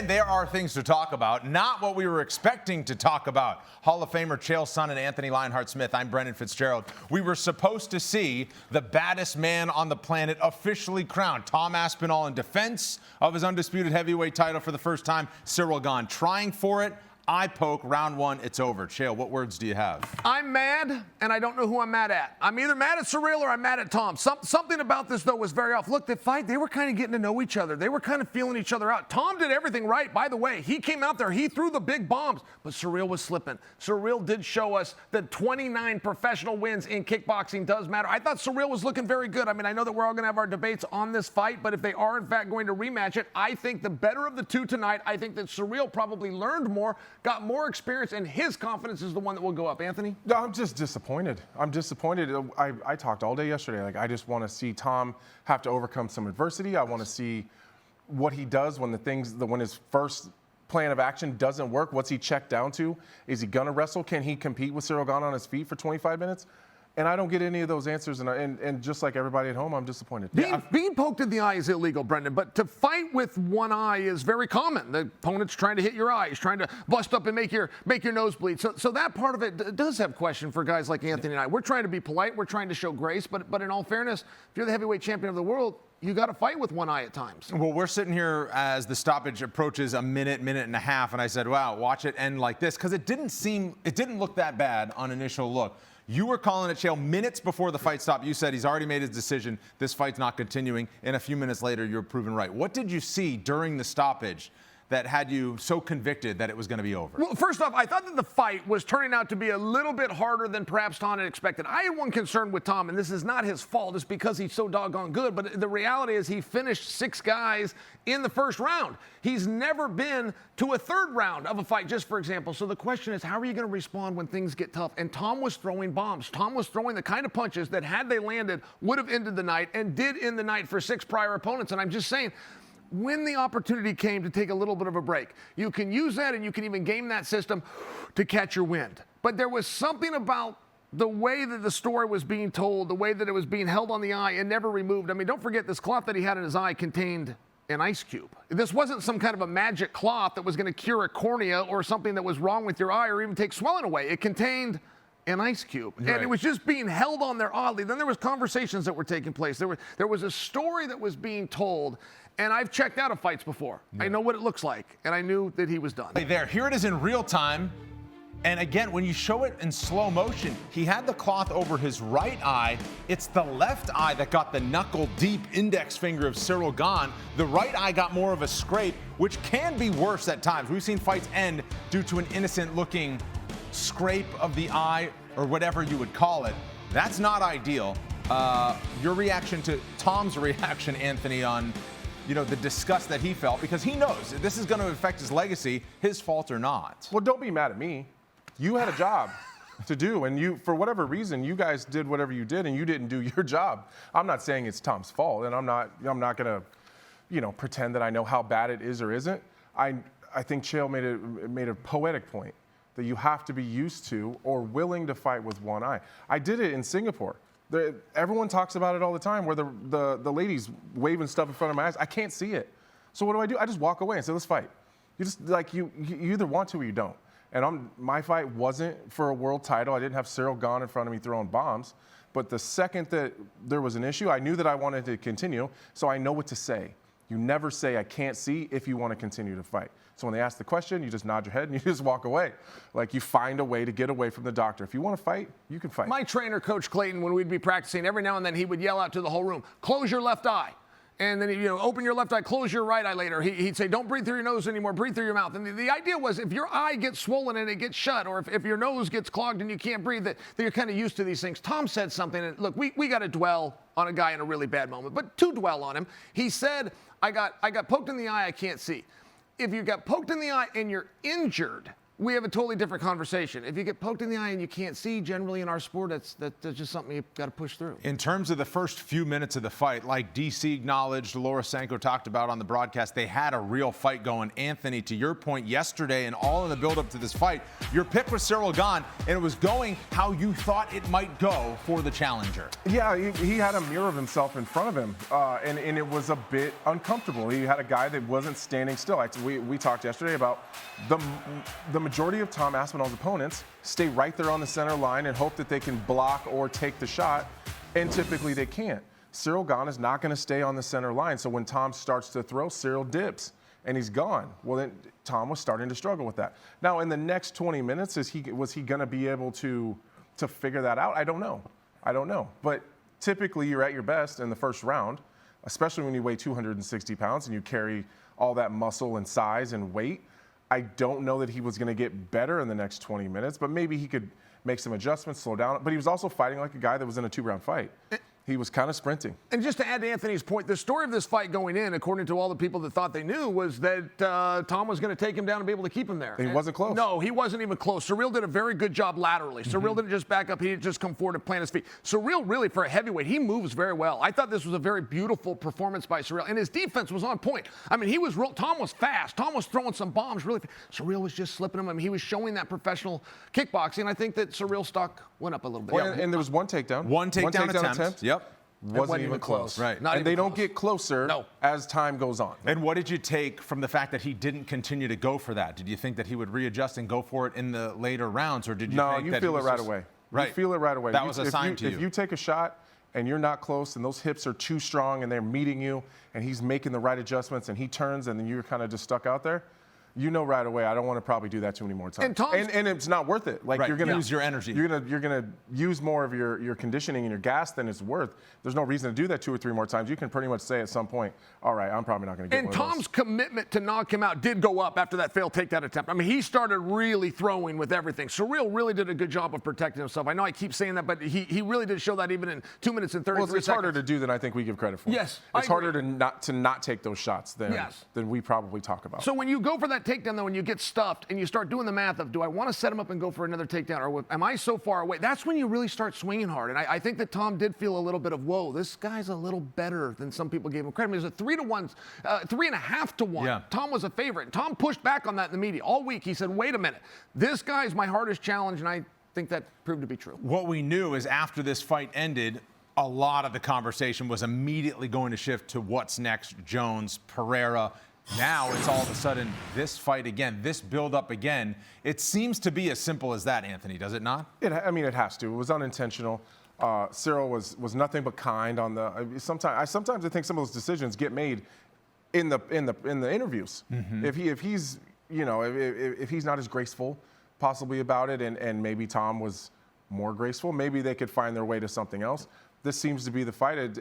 Man, there are things to talk about, not what we were expecting to talk about. Hall of Famer Chael, Sonnen, and Anthony Lionheart-Smith. I'm Brendan Fitzgerald. We were supposed to see the baddest man on the planet officially crowned. Tom Aspinall in defense of his undisputed heavyweight title for the first time. Ciryl Gane trying for it. Eye poke, round one, it's over. Chael, what words do you have? I'm mad, and I don't know who I'm mad at. I'm either mad at Ciryl or I'm mad at Tom. Something about this, though, was very off. Look, the fight, they were kind of getting to know each other. They were kind of feeling each other out. Tom did everything right, by the way. He came out there, he threw the big bombs, but Ciryl was slipping. Ciryl did show us that 29 professional wins in kickboxing does matter. I thought Ciryl was looking very good. I mean, I know that we're all going to have our debates on this fight, but if they are, in fact, going to rematch it, I think the better of the two tonight. I think that Ciryl probably learned more, got more experience, and his confidence is the one that will go up. Anthony? No, I'm just disappointed. I'm disappointed. I talked all day yesterday. Like, I just want to see Tom have to overcome some adversity. I want to see what he does when when his first plan of action doesn't work. What's he checked down to? Is he gonna wrestle? Can he compete with Ciryl Gane on his feet for 25 minutes? And I don't get any of those answers, and just like everybody at home, I'm disappointed. Being poked in the eye is illegal, Brendan, but to fight with one eye is very common. The opponent's trying to hit your eye. He's trying to bust up and make your nose bleed. So that part of it does have question for guys like Anthony and I. We're trying to be polite. We're trying to show grace, but in all fairness, if you're the heavyweight champion of the world, you got to fight with one eye at times. Well, we're sitting here as the stoppage approaches a minute and a half, and I said, wow, watch it end like this, because it didn't look that bad on initial look. You were calling it, Chael, minutes before the fight stopped. You said he's already made his decision. This fight's not continuing. And a few minutes later, you're proven right. What did you see during the stoppage that had you so convicted that it was going to be over? Well, first off, I thought that the fight was turning out to be a little bit harder than perhaps Tom had expected. I had one concern with Tom, and this is not his fault. It's because he's so doggone good. But the reality is he finished 6 guys in the first round. He's never been to a third round of a fight, just for example. So the question is, how are you going to respond when things get tough? And Tom was throwing bombs. Tom was throwing the kind of punches that, had they landed, would have ended the night, and did end the night for 6 prior opponents. And I'm just saying, when the opportunity came to take a little bit of a break, you can use that, and you can even game that system to catch your wind. But there was something about the way that the story was being told, the way that it was being held on the eye and never removed. I mean, don't forget, this cloth that he had in his eye contained an ice cube. This wasn't some kind of a magic cloth that was going to cure a cornea or something that was wrong with your eye or even take swelling away. It contained an ice cube. Right. And it was just being held on there oddly. Then there was conversations that were taking place. There was a story that was being told. And I've checked out of fights before. Yeah. I know what it looks like, and I knew that he was done. There, here it is in real time. And again, when you show it in slow motion, he had the cloth over his right eye. It's the left eye that got the knuckle-deep index finger of Ciryl Gane. The right eye got more of a scrape, which can be worse at times. We've seen fights end due to an innocent-looking scrape of the eye, or whatever you would call it. That's not ideal. Your reaction to Tom's reaction, Anthony, on the disgust that he felt, because he knows this is going to affect his legacy, his fault or not. Well, don't be mad at me. You had a job to do, and for whatever reason, you guys did whatever you did, and you didn't do your job. I'm not saying it's Tom's fault, and I'm not going to, pretend that I know how bad it is or isn't. I think Chael made a poetic point that you have to be used to or willing to fight with one eye. I did it in Singapore. Everyone talks about it all the time, where the ladies waving stuff in front of my eyes. I can't see it. So what do? I just walk away and say, let's fight. You just, you either want to or you don't. And my fight wasn't for a world title. I didn't have Ciryl Gane in front of me throwing bombs. But the second that there was an issue, I knew that I wanted to continue, so I know what to say. You never say, I can't see, if you want to continue to fight. So when they ask the question, you just nod your head and you just walk away. Like, you find a way to get away from the doctor. If you want to fight, you can fight. My trainer, Coach Clayton, when we'd be practicing, every now and then he would yell out to the whole room, close your left eye. And then, open your left eye, close your right eye later. He'd say, don't breathe through your nose anymore, breathe through your mouth. And the idea was, if your eye gets swollen and it gets shut, or if your nose gets clogged and you can't breathe, that you're kind of used to these things. Tom said something, and look, we got to dwell on a guy in a really bad moment, but to dwell on him, he said, I got poked in the eye, I can't see. If you got poked in the eye and you're injured, we have a totally different conversation. If you get poked in the eye and you can't see, generally in our sport, that's just something you've got to push through. In terms of the first few minutes of the fight, like DC acknowledged, Laura Sanko talked about on the broadcast, they had a real fight going. Anthony, to your point yesterday and all in the build-up to this fight, your pick was Ciryl Gane, and it was going how you thought it might go for the challenger. Yeah, he had a mirror of himself in front of him, and it was a bit uncomfortable. He had a guy that wasn't standing still. We talked yesterday about the majority of Tom Aspinall's opponents stay right there on the center line and hope that they can block or take the shot, and typically they can't. Ciryl Gane is not going to stay on the center line, so when Tom starts to throw, Ciryl dips, and he's gone. Well, then Tom was starting to struggle with that. Now, in the next 20 minutes, was he going to be able to figure that out? I don't know. But typically, you're at your best in the first round, especially when you weigh 260 pounds and you carry all that muscle and size and weight. I don't know that he was going to get better in the next 20 minutes, but maybe he could make some adjustments, slow down. But he was also fighting like a guy that was in a 2-round fight. He was kind of sprinting. And just to add to Anthony's point, the story of this fight going in, according to all the people that thought they knew, was that Tom was going to take him down and be able to keep him there. And he wasn't close. No, he wasn't even close. Ciryl did a very good job laterally. Ciryl didn't just back up. He didn't just come forward and plant his feet. Ciryl, really, for a heavyweight, he moves very well. I thought this was a very beautiful performance by Ciryl. And his defense was on point. I mean, Tom was fast. Tom was throwing some bombs really fast. Ciryl was just slipping him. I mean, he was showing that professional kickboxing. I think that Cyryl's stock went up a little bit. Well, and there was one takedown. One takedown attempt. Yep. Wasn't even close. Right. And they don't get closer as time goes on. And what did you take from the fact that he didn't continue to go for that? Did you think that he would readjust and go for it in the later rounds, or did you think that feel it right away. Right. You feel it right away. That was a sign to you. If you take a shot and you're not close and those hips are too strong and they're meeting you and he's making the right adjustments and he turns and then you're kind of just stuck out there, you know right away, I don't want to probably do that too many more times. And it's not worth it. Like, you're gonna use your energy. You're gonna use more of your conditioning and your gas than it's worth. There's no reason to do that 2 or 3 more times. You can pretty much say at some point, all right, I'm probably not going to get one of those. And Tom's commitment to knock him out did go up after that failed takedown attempt. I mean, he started really throwing with everything. Ciryl really did a good job of protecting himself. I know I keep saying that, but he really did show that even in 2 minutes and 33 seconds. It's harder to do than I think we give credit for. Yes, it's harder to not take those shots than we probably talk about. So when you go for that takedown, though, when you get stuffed and you start doing the math of, do I want to set him up and go for another takedown, or am I so far away? That's when you really start swinging hard. And I think that Tom did feel a little bit of, whoa, this guy's a little better than some people gave him credit. I mean, it was a 3.5 to 1. Yeah. Tom was a favorite. Tom pushed back on that in the media all week. He said, wait a minute, this guy's my hardest challenge, and I think that proved to be true. What we knew is after this fight ended, a lot of the conversation was immediately going to shift to what's next, Jones, Pereira. Now it's all of a sudden this fight again, this build-up again. It seems to be as simple as that, Anthony, does it not? It has to. It was unintentional. Ciryl was nothing but kind on the. Sometimes I think some of those decisions get made in the interviews. Mm-hmm. If he's if he's not as graceful possibly about it, and maybe Tom was more graceful, maybe they could find their way to something else. This seems to be the fight.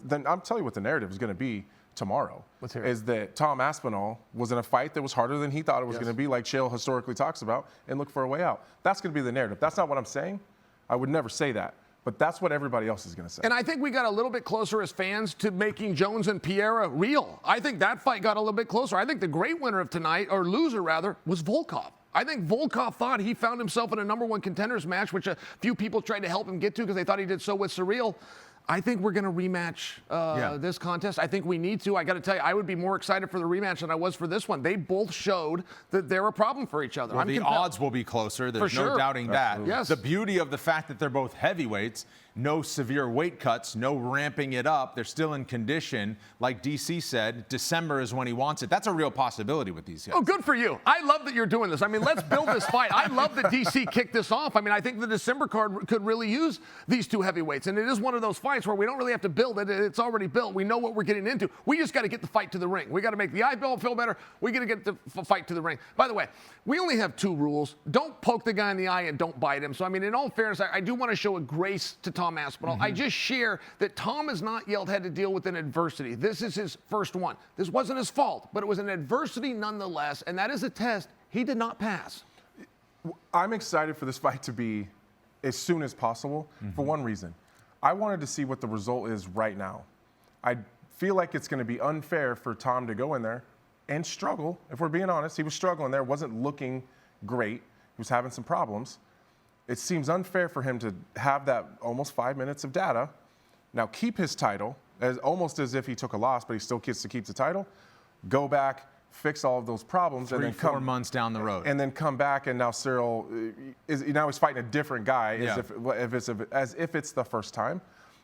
Then I'll tell you what the narrative is going to be tomorrow. Let's hear it. Is that Tom Aspinall was in a fight that was harder than he thought it was going to be, like Chael historically talks about, and look for a way out. That's going to be the narrative. That's not what I'm saying. I would never say that. But that's what everybody else is going to say. And I think we got a little bit closer as fans to making Jones and Pereira real. I think that fight got a little bit closer. I think the great winner of tonight, or loser rather, was Volkov. I think Volkov thought he found himself in a #1 contenders match, which a few people tried to help him get to because they thought he did so with Ciryl. I think we're going to rematch this contest. I think we need to. I got to tell you, I would be more excited for the rematch than I was for this one. They both showed that they're a problem for each other. Well, the odds will be closer. There's no doubting that. Yes. The beauty of the fact that they're both heavyweights, no severe weight cuts, no ramping it up. They're still in condition. Like DC said, December is when he wants it. That's a real possibility with these guys. Oh, good for you. I love that you're doing this. I mean, let's build this fight. I love that DC kicked this off. I mean, I think the December card could really use these two heavyweights. And it is one of those fights where we don't really have to build it. It's already built. We know what we're getting into. We just got to get the fight to the ring. We got to make the eyeball feel better. We got to get the fight to the ring. By the way, we only have 2 rules. Don't poke the guy in the eye and don't bite him. So, I mean, in all fairness, I do want to show a grace to Tom Aspinall. Mm-hmm. I just share that Tom has not yet had to deal with an adversity. This is his first one. This wasn't his fault, but it was an adversity nonetheless, and that is a test he did not pass. I'm excited for this fight to be as soon as possible for one reason. I wanted to see what the result is right now. I feel like it's going to be unfair for Tom to go in there and struggle. If we're being honest, he was struggling there, wasn't looking great. He was having some problems. It seems unfair for him to have that almost 5 minutes of data, now keep his title, almost as if he took a loss, but he still gets to keep the title, go back, fix all of those problems, and then 4 months down the road. And then come back, and now Ciryl now he's fighting a different guy as if it's the first time.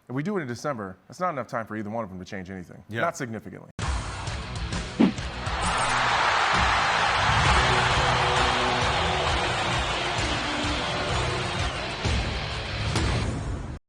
If we do it in December, that's not enough time for either one of them to change anything. Not significantly.